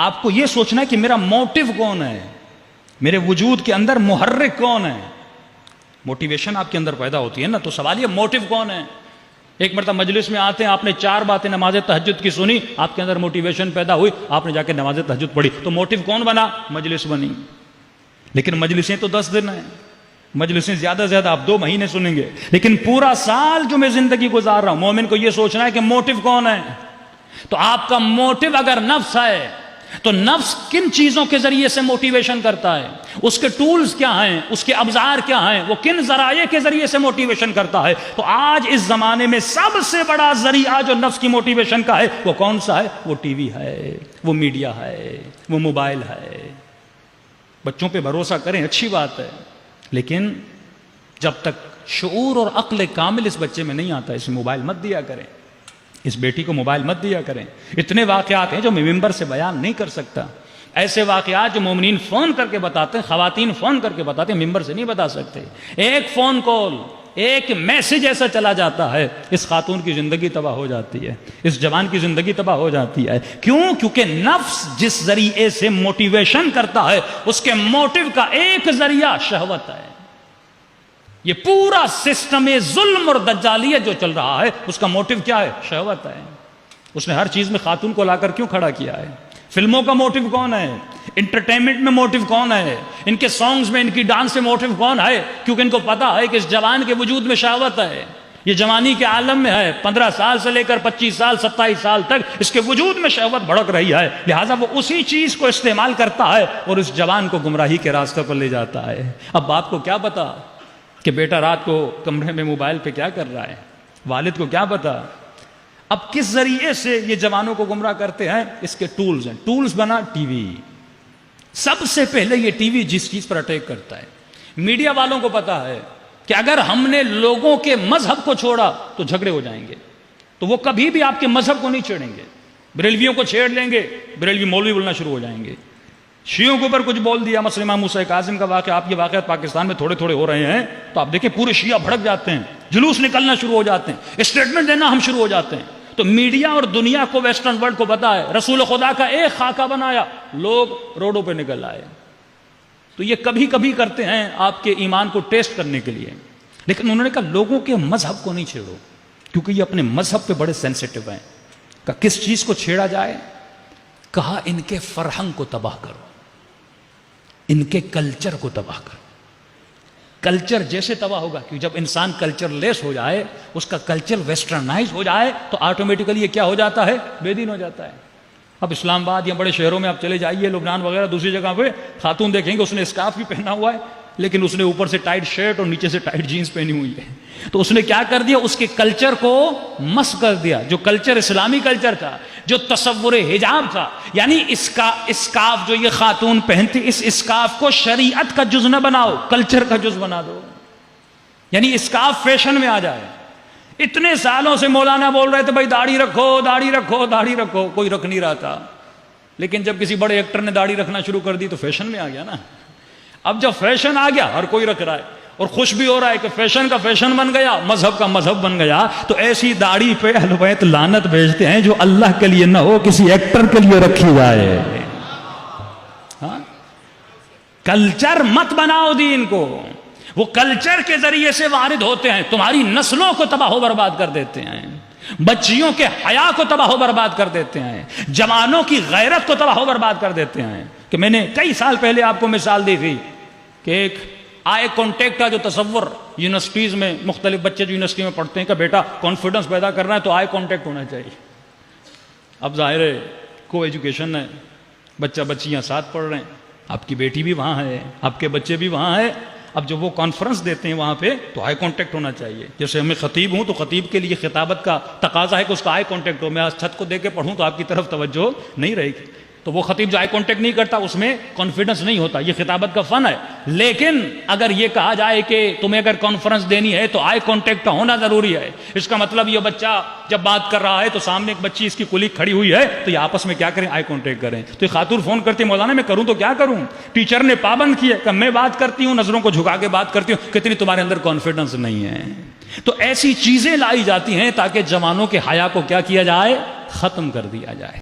آپ کو یہ سوچنا ہے کہ میرا موٹیو کون ہے، میرے وجود کے اندر محرک کون ہے. موٹیویشن آپ کے اندر پیدا ہوتی ہے نا، تو سوال یہ موٹیو کون ہے. ایک مرتبہ مجلس میں آتے ہیں، آپ نے 4 باتیں نماز تہجد کی سنی، آپ کے اندر موٹیویشن پیدا ہوئی، آپ نے جا کے نماز تہجد پڑھی، تو موٹیو کون بنا؟ مجلس بنی. لیکن مجلسیں تو 10 دن ہیں، مجلسیں زیادہ زیادہ آپ 2 مہینے سنیں گے، لیکن پورا سال جو میں زندگی گزار رہا ہوں، مومن کو یہ سوچنا ہے کہ موٹیو کون ہے. تو آپ کا موٹیو اگر نفس ہے تو نفس کن چیزوں کے ذریعے سے موٹیویشن کرتا ہے، اس کے ٹولز کیا ہیں، اس کے ابزار کیا ہیں، وہ کن ذرائع کے ذریعے سے موٹیویشن کرتا ہے. تو آج اس زمانے میں سب سے بڑا ذریعہ جو نفس کی موٹیویشن کا ہے وہ کون سا ہے؟ وہ ٹی وی ہے، وہ میڈیا ہے، وہ موبائل ہے. بچوں پہ بھروسہ کریں، اچھی بات ہے، لیکن جب تک شعور اور عقل کامل اس بچے میں نہیں آتا، اسے موبائل مت دیا کریں، اس بیٹی کو موبائل مت دیا کریں. اتنے واقعات ہیں جو میں ممبر سے بیان نہیں کر سکتا، ایسے واقعات جو مومنین فون کر کے بتاتے ہیں، خواتین فون کر کے بتاتے ہیں، ممبر سے نہیں بتا سکتے. ایک فون کال، ایک میسج ایسا چلا جاتا ہے، اس خاتون کی زندگی تباہ ہو جاتی ہے، اس جوان کی زندگی تباہ ہو جاتی ہے. کیوں؟ کیونکہ نفس جس ذریعے سے موٹیویشن کرتا ہے، اس کے موٹیو کا ایک ذریعہ شہوت ہے. یہ پورا سسٹم ظلم اور دجالیت جو چل رہا ہے، اس کا موٹیو کیا ہے؟ شہوت ہے. اس نے ہر چیز میں خاتون کو لا کر کیوں کھڑا کیا ہے؟ فلموں کا موٹیو کون ہے؟ انٹرٹینمنٹ میں موٹیو کون ہے؟ ان کے سانگز میں، ان کی ڈانس میں موٹیو کون ہے؟ کیونکہ ان کو پتا ہے کہ اس جوان کے وجود میں شہوت ہے، یہ جوانی کے عالم میں ہے. 15 سال سے لے کر 25 سال 27 سال تک اس کے وجود میں شہوت بھڑک رہی ہے، لہٰذا وہ اسی چیز کو استعمال کرتا ہے اور اس جوان کو گمراہی کے راستے پر لے جاتا ہے. اب باپ کو کیا پتا کہ بیٹا رات کو کمرے میں موبائل پہ کیا کر رہا ہے؟ والد کو کیا پتا؟ اب کس ذریعے سے یہ جوانوں کو گمراہ کرتے ہیں؟ اس کے ٹولز ہیں. ٹولز بنا ٹی وی. سب سے پہلے یہ ٹی وی جس چیز پر اٹیک کرتا ہے، میڈیا والوں کو پتا ہے کہ اگر ہم نے لوگوں کے مذہب کو چھوڑا تو جھگڑے ہو جائیں گے، تو وہ کبھی بھی آپ کے مذہب کو نہیں چھیڑیں گے. بریلویوں کو چھیڑ لیں گے، بریلوی مولوی بولنا شروع ہو جائیں گے. شیعوں کے اوپر کچھ بول دیا، مثلا امام موسیٰ کاظم کا واقعہ، آپ یہ واقعات پاکستان میں تھوڑے تھوڑے ہو رہے ہیں، تو آپ دیکھیں پورے شیعہ بھڑک جاتے ہیں، جلوس نکلنا شروع ہو جاتے ہیں، اسٹیٹمنٹ دینا ہم شروع ہو جاتے ہیں. تو میڈیا اور دنیا کو، ویسٹرن ورلڈ کو پتا ہے رسول خدا کا ایک خاکہ بنایا، لوگ روڈوں پہ نکل آئے. تو یہ کبھی کبھی کرتے ہیں آپ کے ایمان کو ٹیسٹ کرنے کے لیے، لیکن انہوں نے کہا لوگوں کے مذہب کو نہیں چھیڑو، کیونکہ یہ اپنے مذہب پہ بڑے سینسیٹیو ہیں. کہ کس چیز کو چھیڑا جائے؟ کہا ان کے فرہنگ کو تباہ کرو، ان کے کلچر کو تباہ کرو. کلچر جیسے تباہ ہوگا، کیونکہ جب انسان کلچر لیس ہو جائے، اس کا کلچر ویسٹرنائز ہو جائے، تو آٹومیٹیکلی یہ کیا ہو جاتا ہے؟ بے دین ہو جاتا ہے. اب اسلام آباد یا بڑے شہروں میں آپ چلے جائیے، لبنان وغیرہ دوسری جگہ پہ خاتون دیکھیں گے، اس نے اسکارف بھی پہنا ہوا ہے، لیکن اس نے اوپر سے ٹائٹ شرٹ اور نیچے سے ٹائٹ جینز پہنی ہوئی ہے. تو اس نے کیا کر دیا؟ اس کے کلچر کو مس کر دیا، جو کلچر اسلامی کلچر تھا، جو تصور حجاب تھا. یعنی اسکارف جو یہ خاتون پہنتی، اس اسکارف کو شریعت کا جز نہ بناؤ، کلچر کا جز بنا دو. یعنی اسکارف فیشن میں آ جائے. اتنے سالوں سے مولانا بول رہے تھے بھائی داڑھی رکھو، داڑھی رکھو، داڑھی رکھو، کوئی رکھ نہیں رہا تھا. لیکن جب کسی بڑے ایکٹر نے داڑھی رکھنا شروع کر دی تو فیشن میں آ گیا نا. اب جب فیشن آ گیا، ہر کوئی رکھ رہا ہے، اور خوش بھی ہو رہا ہے کہ فیشن کا فیشن بن گیا، مذہب کا مذہب بن گیا. تو ایسی داڑھی پہ اہل بیت لعنت بھیجتے ہیں جو اللہ کے لیے نہ ہو، کسی ایکٹر کے لیے رکھی جائے. ہاں، کلچر مت بناؤ دین کو. وہ کلچر کے ذریعے سے وارد ہوتے ہیں، تمہاری نسلوں کو تباہ و برباد کر دیتے ہیں، بچیوں کے حیا کو تباہ و برباد کر دیتے ہیں، جوانوں کی غیرت کو تباہ و برباد کر دیتے ہیں. کہ میں نے کئی سال پہلے آپ کو مثال دی تھی کہ ایک آئی کانٹیکٹ کا جو تصور یونیورسٹیز میں، مختلف بچے جو یونیورسٹی میں پڑھتے ہیں کہ بیٹا کانفیڈنس پیدا کرنا ہے تو آئی کانٹیکٹ ہونا چاہیے. اب ظاہر ہے کو ایجوکیشن ہے، بچہ بچیاں ساتھ پڑھ رہے ہیں، آپ کی بیٹی بھی وہاں ہے، آپ کے بچے بھی وہاں ہیں. اب جب وہ کانفرنس دیتے ہیں وہاں پہ تو آئی کانٹیکٹ ہونا چاہیے. جیسے میں خطیب ہوں تو خطیب کے لیے خطابت کا تقاضا ہے کہ اس کا آئی کانٹیکٹ ہو. میں آج چھت کو دے کے پڑھوں تو آپ کی طرف توجہ نہیں رہے گی. تو وہ خطیب جو آئی کانٹیکٹ نہیں کرتا اس میں کانفیڈنس نہیں ہوتا. یہ خطابت کا فن ہے. لیکن اگر یہ کہا جائے کہ تمہیں اگر کانفرنس دینی ہے تو آئی کانٹیکٹ کا ہونا ضروری ہے، اس کا مطلب یہ بچہ جب بات کر رہا ہے تو سامنے ایک بچی اس کی کولیگ کھڑی ہوئی ہے تو یہ آپس میں کیا کریں؟ آئی کانٹیکٹ کریں. تو یہ خاتون فون کرتی ہے مولانا میں کروں تو کیا کروں؟ ٹیچر نے پابند کیا کہ میں بات کرتی ہوں، نظروں کو جھکا کے بات کرتی ہوں، کتنی تمہارے اندر کانفیڈنس نہیں ہے. تو ایسی چیزیں لائی جاتی ہیں تاکہ جوانوں کے حیا کو کیا کیا جائے؟ ختم کر دیا جائے.